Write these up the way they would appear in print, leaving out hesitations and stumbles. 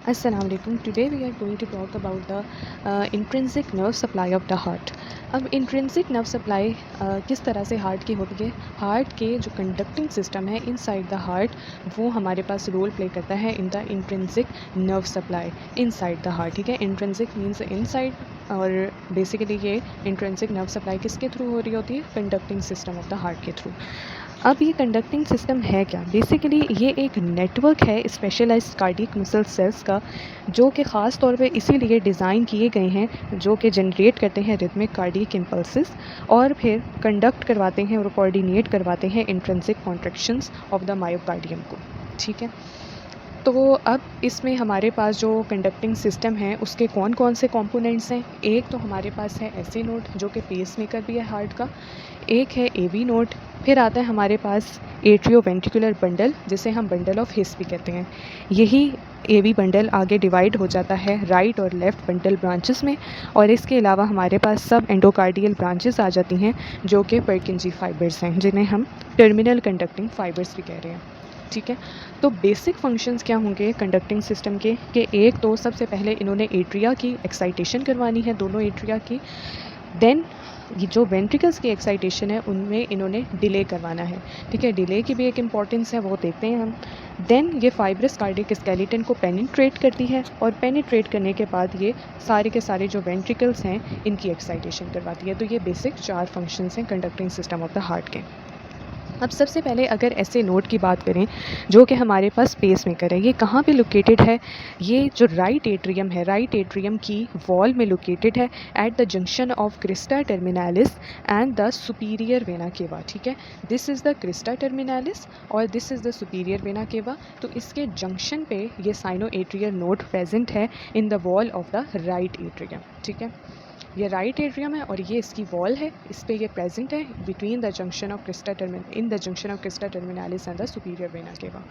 Assalamu alaikum. Today we are going to talk about the intrinsic nerve supply of the heart. अब intrinsic nerve supply किस तरह से heart की होती है। हार्ट के जो कंडक्टिंग सिस्टम है इनसाइड द हार्ट, वो हमारे पास रोल प्ले करता है in the intrinsic nerve supply inside the heart. ठीक है, इंट्रिंसिक मीन्स इनसाइड, और बेसिकली ये इंट्रिंसिक नर्व सप्लाई किसके थ्रू हो रही होती है, conducting system of the heart के थ्रू। अब ये कंडक्टिंग सिस्टम है क्या, बेसिकली ये एक नेटवर्क है स्पेशलाइज्ड कार्डियक मसल सेल्स का, जो कि ख़ास तौर पे इसीलिए डिज़ाइन किए गए हैं, जो कि जनरेट करते हैं रिदमिक कार्डियक इम्पल्सेस और फिर कंडक्ट करवाते हैं और कोऑर्डिनेट करवाते हैं intrinsic contractions of the myocardium को। ठीक है, तो अब इसमें हमारे पास जो कंडक्टिंग सिस्टम है उसके कौन कौन से कंपोनेंट्स हैं। एक तो हमारे पास है एस ए नोड, जो कि पेस मेकर भी है हार्ट का। एक है ए वी नोड। फिर आता है हमारे पास एट्रियो वेंट्रिकुलर बंडल, जिसे हम बंडल ऑफ हिस भी कहते हैं। यही ए वी बंडल आगे डिवाइड हो जाता है राइट और लेफ़्ट बंडल ब्रांचेस में, और इसके अलावा हमारे पास सब एंडोकार्डियल ब्रांचेस आ जाती हैं, जो कि पर्किंजी फाइबर्स हैं, जिन्हें हम टर्मिनल कंडक्टिंग फाइबर्स भी कह रहे हैं। ठीक है, तो बेसिक फंक्शंस क्या होंगे कंडक्टिंग सिस्टम के, कि एक तो सबसे पहले इन्होंने एट्रिया की एक्साइटेशन करवानी है, दोनों एट्रिया की। देन ये जो वेंट्रिकल्स की एक्साइटेशन है उनमें इन्होंने डिले करवाना है। ठीक है, डिले की भी एक इम्पॉर्टेंस है, वो देखते हैं हम। देन ये फाइब्रस कार्डियक स्केलेटन को पेनिट्रेट करती है, और पेनिट्रेट करने के बाद ये सारे के सारे जो वेंट्रिकल्स हैं इनकी एक्साइटेशन करवाती है। तो ये बेसिक 4 फंक्शंस हैं conducting system of the heart के। अब सबसे पहले अगर ऐसे नोड की बात करें, जो कि हमारे पास पेस मेकर है, ये कहाँ पे लोकेटेड है। ये जो राइट एट्रियम है, राइट एट्रियम की वॉल में लोकेटेड है, at the junction of crista terminalis and the superior vena cava. ठीक है, this is the crista terminalis और this is the superior vena cava. तो इसके जंक्शन पे ये साइनो एट्रियल नोड प्रेजेंट है in the wall of the right atrium. ठीक है, ये राइट एट्रियम है और ये इसकी वॉल है, इस पे ये प्रेजेंट है between the junction of crista in the junction of crista terminalis and the superior vena cava.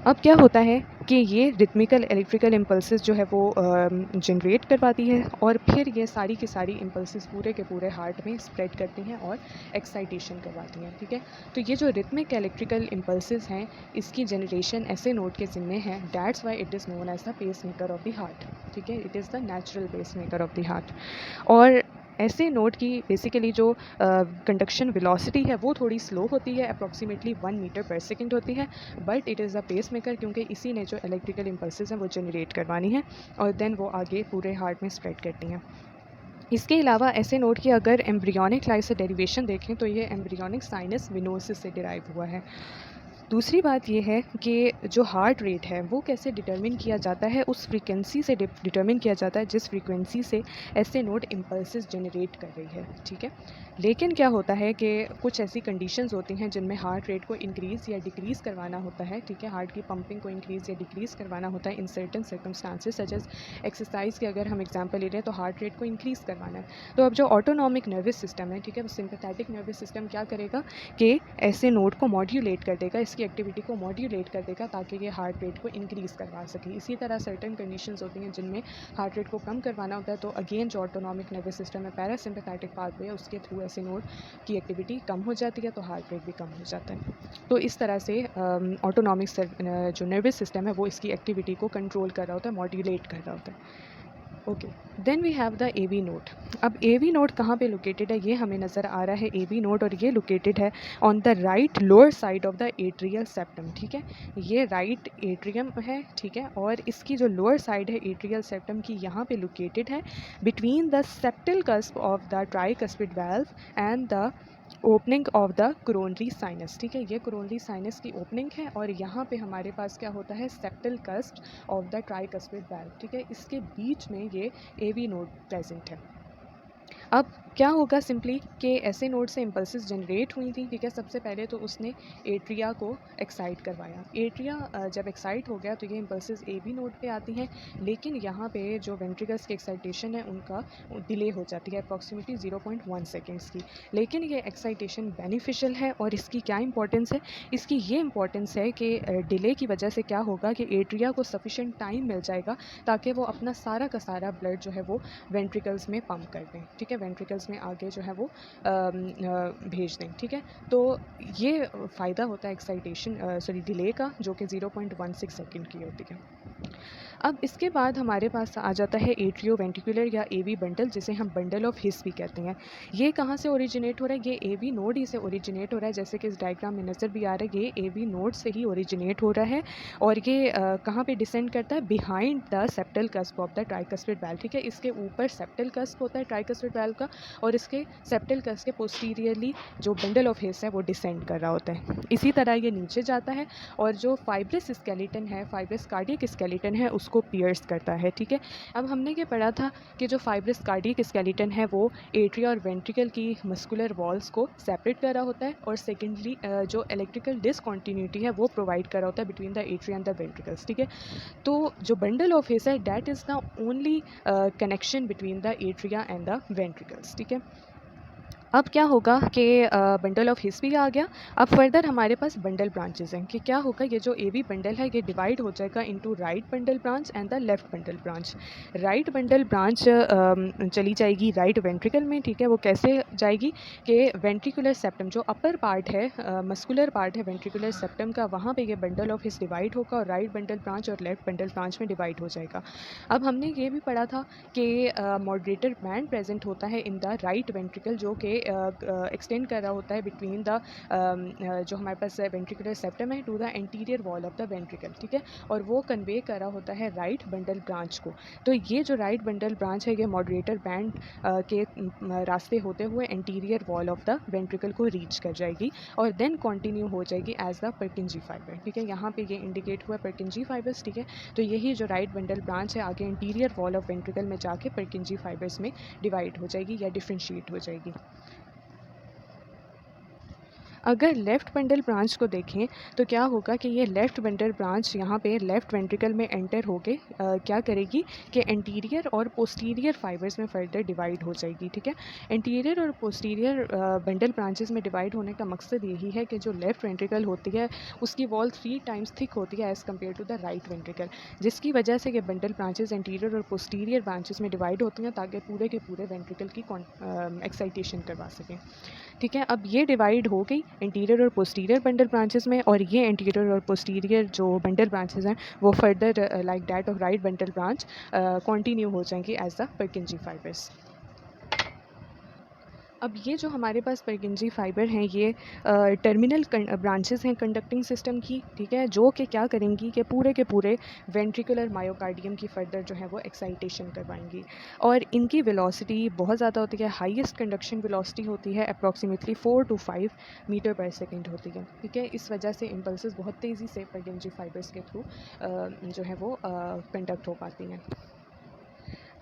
अब क्या होता है कि ये रिथमिकल इलेक्ट्रिकल इम्पल्सेस जो है वो जनरेट करवाती है, और फिर ये सारी की सारी इम्पल्सेस पूरे के पूरे हार्ट में स्प्रेड करती हैं और एक्साइटेशन करवाती हैं। ठीक है, तो ये जो रिथमिक इलेक्ट्रिकल इम्पल्सेस हैं, इसकी जनरेशन ऐसे नोड के ज़िम्मे है। That's why it is known as the pacemaker of the heart. ठीक है, it is the natural pacemaker of the heart. और ऐसे नोड की बेसिकली जो कंडक्शन वेलोसिटी है वो थोड़ी स्लो होती है, अप्रॉक्सीमेटली 1 मीटर पर सेकंड होती है, but it is a pacemaker, क्योंकि इसी ने जो इलेक्ट्रिकल इम्पल्सेस हैं वो जनरेट करवानी है और देन वो आगे पूरे हार्ट में स्प्रेड करती हैं। इसके अलावा ऐसे नोड की अगर एम्ब्रियोनिक लाइफ से डेरिवेशन देखें तो ये एम्ब्रियोनिक साइनस विनोसिस से डिराइव हुआ है। दूसरी बात ये है कि जो हार्ट रेट है वो कैसे डिटरमिन किया जाता है, उस फ्रीक्वेंसी से डिटरमिन किया जाता है जिस फ्रीक्वेंसी से ऐसे नोड इम्पल्सेस जनरेट कर रही है। ठीक है, लेकिन क्या होता है कि कुछ ऐसी कंडीशंस होती हैं जिनमें हार्ट रेट को इंक्रीज़ या डिक्रीज़ करवाना होता है। ठीक है, हार्ट की पंपिंग को इंक्रीज़ या डिक्रीज़ करवाना होता है in certain circumstances, such as exercise के अगर हम एग्जांपल ले रहे हैं तो हार्ट रेट को इंक्रीज़ करवाना है। तो अब जो ऑटोनॉमिक नर्वस सिस्टम है, ठीक है, सिंपैथेटिक नर्वस सिस्टम क्या करेगा कि ऐसे नोड को मॉड्यूलेट कर देगा, इसकी एक्टिविटी को मॉड्यूलेट कर देगा, ताकि ये हार्ट रेट को इंक्रीज़ करवा सके। इसी तरह सर्टन कंडीशंस होती हैं जिनमें हार्ट रेट को कम करवाना होता है, तो अगेन जो ऑटोनॉमिक नर्वस सिस्टम है, पैरासिम्पैथेटिक पाथवे है, उसके थ्रू ऐसे नोड की एक्टिविटी कम हो जाती है, तो हार्ट रेट भी कम हो जाता है। तो इस तरह से ऑटोनॉमिक जो नर्वस सिस्टम है वो इसकी एक्टिविटी को कंट्रोल कर रहा होता है, मॉड्यूलेट कर रहा होता है। Okay, then we have the A V node. अब ए वी नोड कहाँ पे लोकेटेड है, ये हमें नज़र आ रहा है ए वी नोड, और ये लोकेटेड है on the right lower side of the atrial septum. ठीक है, ये राइट एट्रियम है। ठीक है, और इसकी जो लोअर साइड है एट्रियल सेप्टम की, यहाँ पे लोकेटेड है between the septal cusp of the tricuspid valve and the opening of the coronary sinus. ठीक है, ये कोरोनरी साइनस की ओपनिंग है, और यहाँ पे हमारे पास क्या होता है, septal cusp of the tricuspid valve. ठीक है, इसके बीच में ये ए वी नोड प्रेजेंट है। अब क्या होगा सिंपली कि ऐसे नोड से इम्पल्सेस जनरेट हुई थी। ठीक है, सबसे पहले तो उसने एट्रिया को एक्साइट करवाया। एट्रिया जब एक्साइट हो गया तो ये इम्पल्सेस ए बी नोड पे आती हैं, लेकिन यहाँ पे जो वेंट्रिकल्स की एक्साइटेशन है उनका डिले हो जाती है अप्रॉक्सीमेटली 0.1 सेकेंड्स की। लेकिन ये एक्साइटेशन बेनिफिशियल है, और इसकी क्या इंपॉर्टेंस है, इसकी ये इंपॉर्टेंस है कि डिले की वजह से क्या होगा कि एट्रिया को सफिशेंट टाइम मिल जाएगा ताकि वो अपना सारा का सारा ब्लड जो है वो वेंट्रिकल्स में पंप कर दें। ठीक है, वेंट्रिकल्स में आगे जो है वो भेज दें। ठीक है, तो ये फ़ायदा होता है एक्साइटेशन डिले का, जो कि 0.16 सेकेंड की होती है। अब इसके बाद हमारे पास आ जाता है एट्रियोवेंट्रिकुलर या एवी बंडल, जिसे हम बंडल ऑफ हिस भी कहते हैं। ये कहाँ से ओरिजिनेट हो रहा है? ये एवी नोड ही से ओरिजिनेट हो रहा है, जैसे कि इस डायग्राम में नज़र भी आ रहा है। ये एवी नोड से ही ओरिजिनेट हो रहा है और ये कहाँ पे डिसेंड करता है? Behind the septal cusp of the tricuspid valve, ठीक है। इसके ऊपर सेप्टल कस्प होता है ट्राइकस्पिड वैल्व का, और इसके सेप्टल कस्प के पोस्टीरियरली जो बंडल ऑफ हिस है वो डिसेंड कर रहा होता है। इसी तरह ये नीचे जाता है और जो फाइब्रस स्केलेटन है, फाइब्रस कार्डियक स्केलेटन है, उसको पियर्स करता है, ठीक है। अब हमने ये पढ़ा था कि जो फाइब्रस कार्डियक स्केलेटन है वो एट्रिया और वेंट्रिकल की मस्कुलर वॉल्स को सेपरेट कर रहा होता है, और सेकेंडली जो इलेक्ट्रिकल डिसकॉन्टीन्यूटी है वो प्रोवाइड कर रहा होता है between the atria and the ventricles, ठीक है। तो जो बंडल ऑफ हिस है that is the only connection between the atria and the ventricles, ठीक है। अब क्या होगा कि बंडल ऑफ हिस भी आ गया। अब फर्दर हमारे पास बंडल ब्रांचेस हैं कि क्या होगा, ये जो एवी बंडल है ये डिवाइड हो जाएगा into right bundle branch and the left bundle branch. Right bundle branch चली जाएगी राइट वेंट्रिकल में, ठीक है। वो कैसे जाएगी कि वेंट्रिकुलर सेप्टम जो अपर पार्ट है, मस्कुलर पार्ट है वेंट्रिकुलर सेप्टम का, वहाँ पे ये बंडल ऑफ हिस डिवाइड होगा और राइट बंडल ब्रांच और लेफ्ट बंडल ब्रांच में डिवाइड हो जाएगा। अब हमने ये भी पढ़ा था कि मॉडरेटर बैंड प्रेजेंट होता है इन द राइट वेंट्रिकल, जो कि एक्सटेंड कर रहा होता है बिटवीन द जो हमारे पास वेंट्रिकुलर सेप्टम है to the anterior wall of the ventricle, ठीक है। और वो कन्वे कर रहा होता है राइट बंडल ब्रांच को। तो ये जो राइट बंडल ब्रांच है ये मॉडरेटर बैंड के रास्ते होते हुए anterior wall of the ventricle को रीच कर जाएगी और देन कंटिन्यू हो जाएगी एज द पर्किंजी फाइबर, ठीक है। यहाँ पे ये इंडिकेट हुआ पर्किंजी फाइबर्स, ठीक है। तो यही जो राइट बंडल ब्रांच है आगे इंटीरियर वॉल ऑफ वेंट्रिकल में जाके पर्किंजी फाइबर्स में डिवाइड हो जाएगी या डिफ्रेंशिएट हो जाएगी। अगर लेफ़्ट बंडल ब्रांच को देखें तो क्या होगा कि ये लेफ़्ट बंडल ब्रांच यहाँ पे लेफ़्ट वेंट्रिकल में एंटर होके क्या करेगी कि एंटीरियर और पोस्टीरियर फाइबर्स में फर्दर डिवाइड हो जाएगी, ठीक है। एंटीरियर और पोस्टीरियर बंडल ब्रांचेस में डिवाइड होने का मकसद यही है कि जो लेफ़्ट वेंट्रिकल होती है उसकी वॉल 3 टाइम्स थिक होती है as compare to the right ventricle, जिसकी वजह से ये बंडल ब्रांचेस एंटीरियर और पोस्टीरियर ब्रांचेस में डिवाइड होती हैं ताकि पूरे के पूरे वेंट्रिकल की एक्साइटेशन करवा सकें, ठीक है। अब ये डिवाइड हो गई इंटीरियर और पोस्टीरियर बंडल ब्रांचेस में, और ये इंटीरियर और पोस्टीरियर जो बंडल ब्रांचेस हैं वो further like that of right bundle branch continue हो जाएंगी एज द पर्किंजी फाइबर्स। अब ये जो हमारे पास पर्किंजी फाइबर हैं ये टर्मिनल ब्रांचेस हैं कंडक्टिंग सिस्टम की, ठीक है, जो कि क्या करेंगी कि पूरे के पूरे वेंट्रिकुलर मायोकार्डियम की फर्दर जो है वो एक्साइटेशन करवाएंगी, और इनकी वेलोसिटी बहुत ज़्यादा होती है। हाईएस्ट कंडक्शन वेलोसिटी होती है अप्रॉक्सीमेटली 4 to 5 मीटर पर सेकेंड होती है, ठीक है। इस वजह से इम्पल्सेस बहुत तेज़ी से पर्किंजी फाइबर्स के थ्रू जो है वो कंडक्ट हो पाती हैं।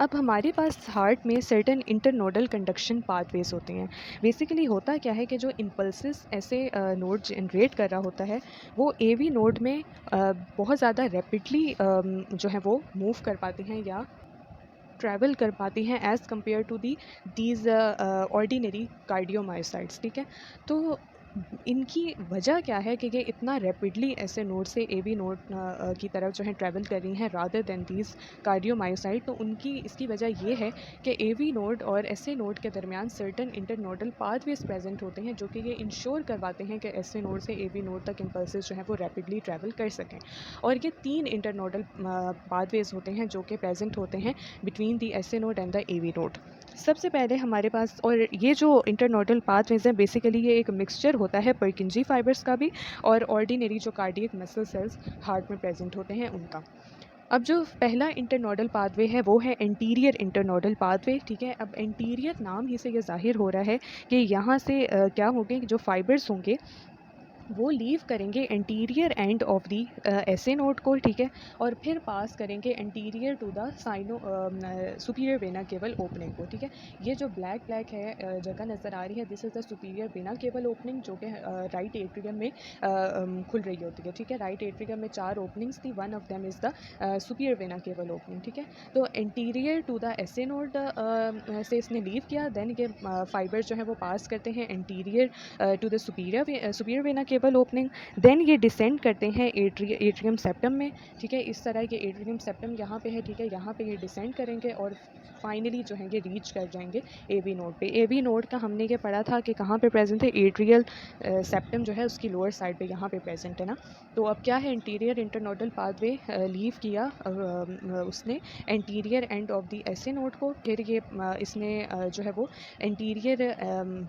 अब हमारे पास हार्ट में सर्टेन इंटरनोडल कंडक्शन पाथवेज होते हैं। बेसिकली होता क्या है कि जो इम्पल्सेस ऐसे नोड जनरेट कर रहा होता है वो एवी नोड में बहुत ज़्यादा रैपिडली जो है वो मूव कर पाते हैं या ट्रैवल कर पाती हैं as compare to the these ordinary cardiomyocytes, ठीक है। तो इनकी वजह क्या है कि ये इतना रैपिडली ऐसे नोड से एवी नोड की तरफ जो है ट्रैवल कर रही हैं रादर दैन दीज कार्डियोमायोसाइट। तो उनकी इसकी वजह ये है कि एवी नोड और ऐसे नोड के दरमियान सर्टन इंटरनोडल पाथवेज प्रेजेंट होते हैं जो कि ये इंश्योर करवाते हैं कि ऐसे नोड से एवी नोड तक इम्पल्सेस जो हैं वो रैपिडली ट्रैवल कर सकें। और ये 3 इंटरनोडल पाथवेज होते हैं जो कि प्रेजेंट होते हैं between the S A node and the A V node. सबसे पहले हमारे पास, और ये जो इंटरनोडल पाथवेज हैं बेसिकली ये एक मिक्सचर होता है पर्किंजी फाइबर्स का भी और ऑर्डिनरी जो कार्डियक मसल सेल्स हार्ट में प्रेजेंट होते हैं उनका। अब जो पहला इंटरनोडल पाथवे है वो है एंटीरियर इंटरनोडल पाथवे, ठीक है। अब एंटीरियर नाम ही से ये जाहिर हो रहा है कि यहाँ से क्या होंगे, जो फाइबर्स होंगे वो लीव करेंगे anterior end of the S A node को, ठीक है, और फिर पास करेंगे anterior to the sino superior vena cable opening को, ठीक है। ये जो ब्लैक ब्लैक है जगह नज़र आ रही है, this is the superior vena cable opening जो कि राइट एट्रियम में खुल रही होती है, ठीक है। राइट एट्रियम में 4 ओपनिंग्स थी, one of them is the superior vena cable opening, ठीक है। तो anterior to the essay node से इसने लीव किया, देन ये फाइबर जो है वो पास करते हैं anterior to the superior vena cable opening, then ये डिसेंड करते हैं एट्रियम सेप्टम में, ठीक है। इस तरह के एट्रियम सेप्टम यहाँ पे है, ठीक है। यहाँ पे ये डिसेंड करेंगे और फाइनली जो है ये रीच कर जाएंगे एवी नोड पे। एवी नोड का हमने ये पढ़ा था कि कहाँ पे प्रेजेंट है, एट्रियल सेप्टम जो है उसकी लोअर साइड पे यहाँ पे प्रेजेंट है ना। तो अब क्या है, इंटीरियर इंटरनोडल पाथवे लीव किया उसने anterior end of the essay node को, फिर ये इसने जो है वो anterior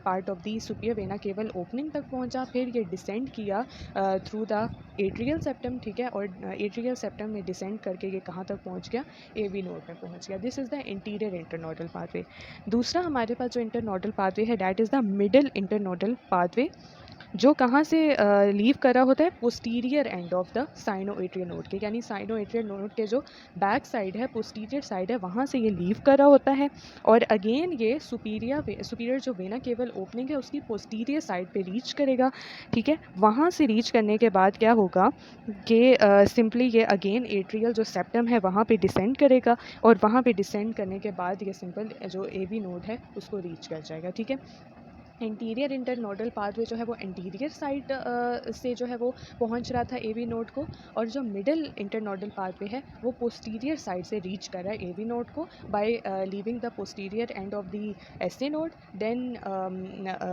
part of the superior vena cable opening तक पहुंचा, फिर ये डिसेंड किया थ्रू द एट्रियल सेप्टम, ठीक है। और एट्रियल सेप्टम में डिसेंड करके ये कहाँ तक पहुंच गया, एवी नोड में पहुंच गया। This is the interior internodal pathway. दूसरा हमारे पास जो इंटरनोडल पाथवे है that is the middle internodal pathway, जो कहाँ से लीव कर रहा होता है, posterior end of the sinoatrial node के, यानी साइनोएट्रियल नोड के जो बैक साइड है, पोस्टीरियर साइड है, वहाँ से ये लीव कर रहा होता है। और अगेन ये सुपीरियर जो वेना केबल ओपनिंग है उसकी पोस्टीरियर साइड पे रीच करेगा, ठीक है। वहाँ से रीच करने के बाद क्या होगा कि सिंपली ये अगेन एट्रियल जो सेप्टम है वहाँ पे डिसेंड करेगा, और वहाँ पे डिसेंड करने के बाद ये सिंपल जो एवी नोड है उसको रीच कर जाएगा, ठीक है। इंटीरियर इंटरनोडल पाथवे जो है वो एंटीरियर साइड से जो है वो पहुंच रहा था एवी नोड को, और जो मिडिल इंटरनोडल पाथवे है वो पोस्टीरियर साइड से रीच कर रहा है एवी नोड को by leaving the posterior end of the essay node, then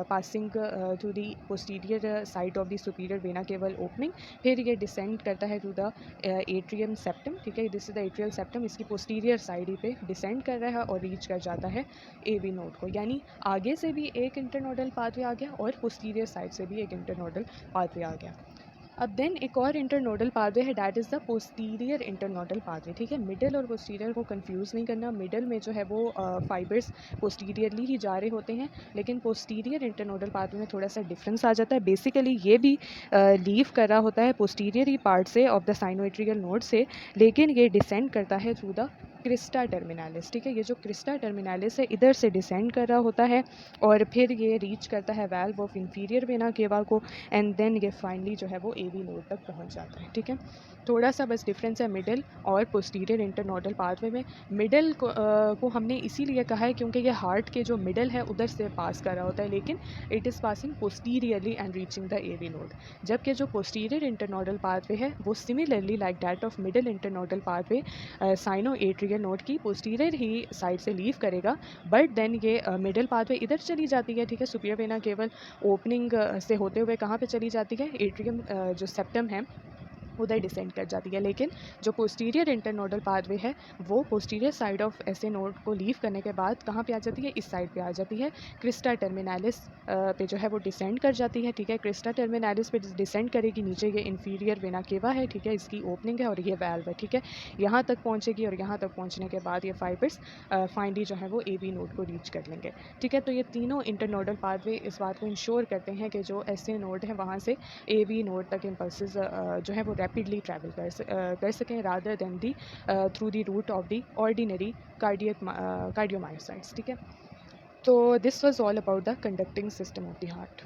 passing through the posterior side of the superior vena cable opening, फिर ये डिसेंड करता है थ्रू द एट्रियम सेप्टम, ठीक है। This is the atrial septum, इसकी posterior side ही पे descend कर रहा है और रीच कर जाता है एवी नोड को। यानी आगे से भी एक इंटरनोडल पाथवे आ गया और पोस्टीरियर साइड से भी एक इंटरनोडल पाथवे आ गया। अब देन एक और इंटरनोडल पाथवे है that is the posterior internodal pathway, ठीक है। मिडिल और पोस्टीरियर को कंफ्यूज नहीं करना। मिडिल में जो है वो फाइबर्स पोस्टीरियरली ही जा रहे होते हैं, लेकिन पोस्टीरियर इंटरनोडल पाथवे में थोड़ा सा डिफरेंस आ जाता है। बेसिकली ये भी लीव कर रहा होता है पोस्टीरियर ही पार्ट से ऑफ द साइनोएट्रियल नोड से, लेकिन ये डिसेंड करता है थ्रू द क्रिस्टा टर्मिनालिस, ठीक है। ये जो क्रिस्टा टर्मिनालिस है इधर से डिसेंड कर रहा होता है और फिर ये रीच करता है valve of inferior vena cava को, एंड देन ये फाइनली जो है वो एवी नोड तक पहुंच जाता है, ठीक है। थोड़ा सा बस डिफरेंस है मिडिल और पोस्टीरियर इंटरनोडल पाथवे में। मिडिल को हमने इसीलिए कहा है क्योंकि ये हार्ट के जो मिडिल है उधर से पास कर रहा होता है, लेकिन it is passing posteriorly and reaching the A V node. जबकि जो पोस्टीरियर इंटरनोडल पाथवे है वो similarly like that of middle internodal pathway sino atrial node की पोस्टीरियर ही साइड से लीव करेगा, बट देन ये मिडिल पाथवे इधर चली जाती है, ठीक है। सुपियर वेना केवल ओपनिंग से होते हुए कहाँ पे चली जाती है, एट्रियम जो सेप्टम है उधर डिसेंड कर जाती है। लेकिन जो पोस्टीरियर इंटरनोडल पाथवे है वो posterior side of essay node को लीव करने के बाद कहाँ पे आ जाती है, इस साइड पे आ जाती है, क्रिस्टा टर्मिनालिस पे जो है वो डिसेंड कर जाती है, ठीक है। क्रिस्टा टर्मिनालिस पे डिसेंड करेगी, नीचे ये इंफीरियर वेना केवा है, ठीक है, इसकी ओपनिंग है और ये वाल्व है, ठीक है। यहाँ तक पहुँचेगी और यहाँ तक पहुँचने के बाद ये फाइबर्स फाइनली जो है वो एवी नोड को रीच कर लेंगे, ठीक है। तो ये तीनों इंटरनोडल पाथवे इस बात को इंश्योर करते हैं कि जो एसे नोड है वहाँ से एवी नोड तक इम्पल्सेस जो है वो रैपिडली ट्रैवल कर सकें rather than the through the route of the ordinary cardiomyocytes, ठीक है। तो this was all about the conducting system of the heart.